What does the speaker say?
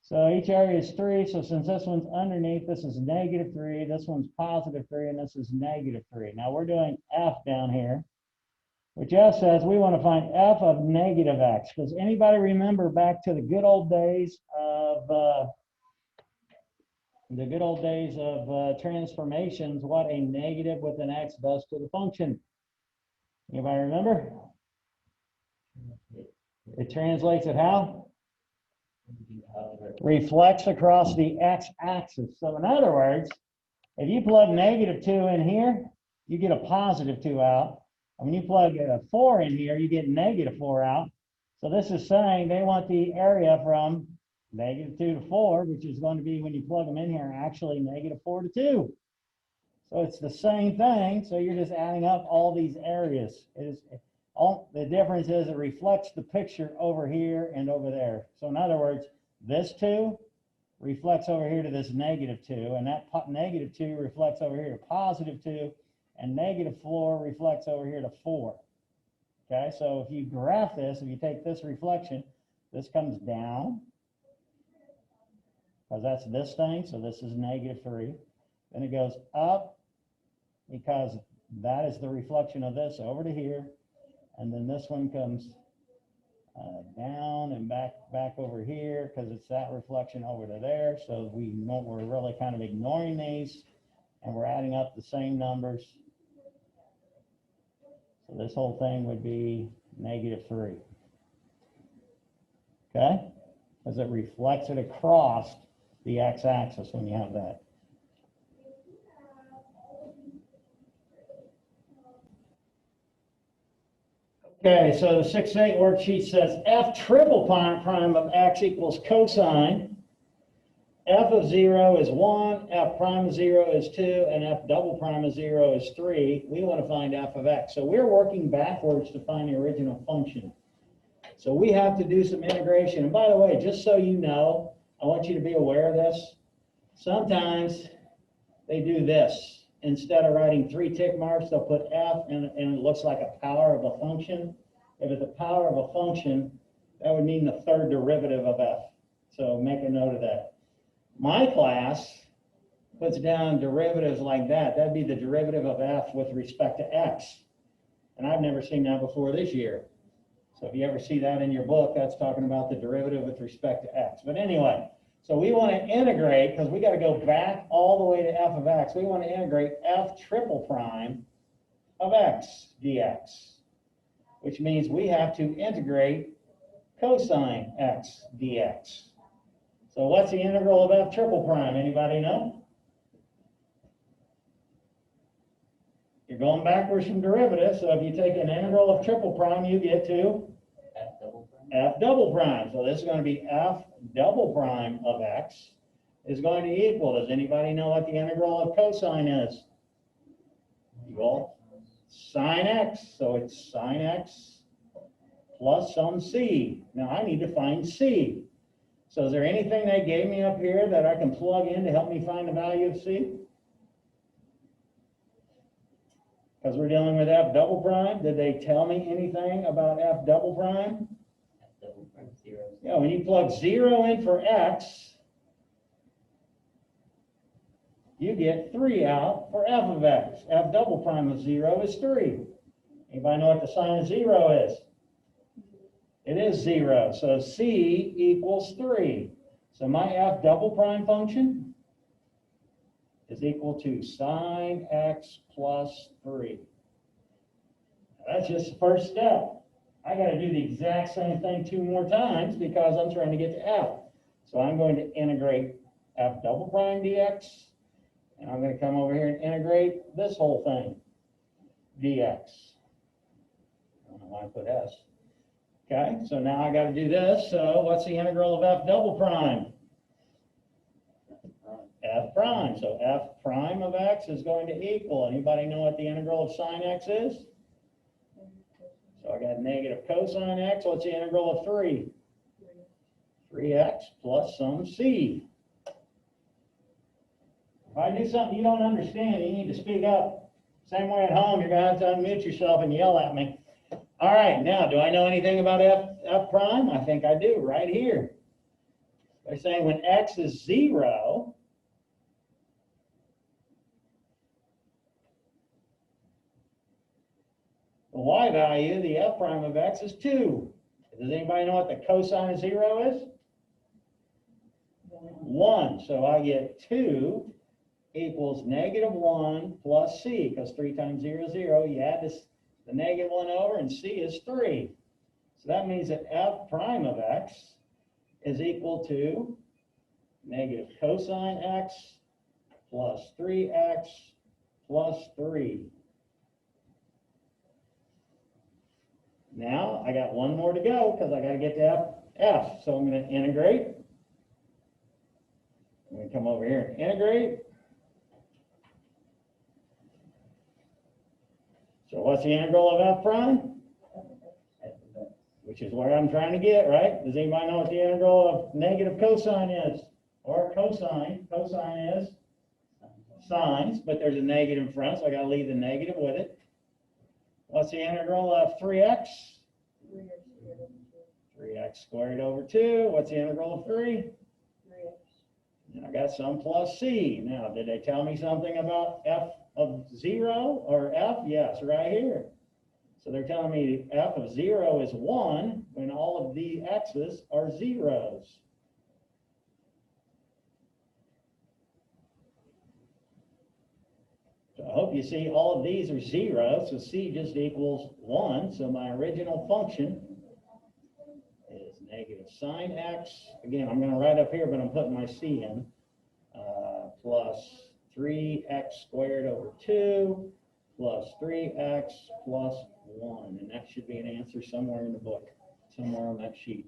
So each area is 3. So since this one's underneath, this is -3, this one's +3, and this is -3. Now we're doing f down here, which f says we want to find f of -x. Does anybody remember back to the good old days of transformations, what a negative with an x does to the function? Anybody remember? It translates it how? Reflects across the x-axis. So in other words, if you plug -2 in here, you get a +2 out. And when you plug a 4 in here, you get -4 out. So this is saying they want the area from -2 to 4, which is going to be, when you plug them in here, actually -4 to 2. So it's the same thing. So you're just adding up all these areas. The difference is it reflects the picture over here and over there. So in other words, this 2 reflects over here to this -2, and that -2 reflects over here to +2, and -4 reflects over here to 4. Okay, so if you graph this, if you take this reflection, this comes down, because that's this thing, so this is -3. Then it goes up, because that is the reflection of this over to here. And then this one comes down and back over here, because it's that reflection over to there. So we're really kind of ignoring these, and we're adding up the same numbers. So this whole thing would be -3. Okay? Because it reflects it across the x-axis when you have that. Okay, so the 6-8 worksheet says f triple prime of x equals cosine. F of 0 is 1, f prime of 0 is 2, and f double prime of 0 is 3. We want to find f of x. So we're working backwards to find the original function. So we have to do some integration. And by the way, just so you know, I want you to be aware of this. Sometimes they do this. Instead of writing 3 tick marks, they'll put f, and it looks like a power of a function. If it's the power of a function, that would mean the third derivative of f. So make a note of that. My class puts down derivatives like that. That'd be the derivative of f with respect to x. And I've never seen that before this year. So if you ever see that in your book, that's talking about the derivative with respect to x. But anyway, so we want to integrate, because we got to go back all the way to f of x. We want to integrate f triple prime of x dx, which means we have to integrate cosine x dx. So what's the integral of f triple prime? Anybody know? You're going backwards from derivatives. So if you take an integral of triple prime, you get to f double prime. So this is going to be f double prime of x is going to equal. Does anybody know what the integral of cosine is? Well, sine x. So it's sine x plus some c. Now I need to find c. So is there anything they gave me up here that I can plug in to help me find the value of c? Because we're dealing with f double prime. Did they tell me anything about f double prime? Yeah, when you plug 0 in for x, you get 3 out for f of x. F double prime of 0 is 3. Anybody know what the sign of 0 is? It is 0. So c equals 3. So my f double prime function is equal to sine x plus 3. Now, that's just the first step. I got to do the exact same thing 2 more times because I'm trying to get to f. So I'm going to integrate f double prime dx, and I'm going to come over here and integrate this whole thing dx. I don't know why I put s. Okay, so now I got to do this. So what's the integral of f double prime? F prime. So f prime of x is going to equal. Anybody know what the integral of sine x is? So I got negative cosine x. What's the integral of 3? 3x plus some c. If I do something you don't understand, you need to speak up. Same way at home, you're going to have to unmute yourself and yell at me. All right, now, do I know anything about f prime? I think I do, right here. They're saying when x is 0, the y value, the f prime of x, is 2. Does anybody know what the cosine of 0 is? 1. So I get 2 equals -1 plus c, because 3 times 0 is 0. You add this, the -1 over, and c is 3. So that means that f prime of x is equal to negative cosine x plus 3x plus 3. Now, I got one more to go because I got to get to f. So I'm going to integrate. I'm going to come over here and integrate. So what's the integral of f prime? Which is where I'm trying to get, right? Does anybody know what the integral of negative cosine is? Or cosine. Cosine is sines, but there's a negative in front, so I got to leave the negative with it. What's the integral of 3x? 3x squared over 2. What's the integral of 3? 3x. And I got some plus c. Now, did they tell me something about f of 0 or f? Yes, right here. So they're telling me f of 0 is 1 when all of the x's are zeros. So I hope you see all of these are zeros, so c just equals 1. So my original function is negative sine x. Again, I'm going to write up here, but I'm putting my c in. Plus 3x squared over 2 plus 3x plus 1. And that should be an answer somewhere in the book, somewhere on that sheet.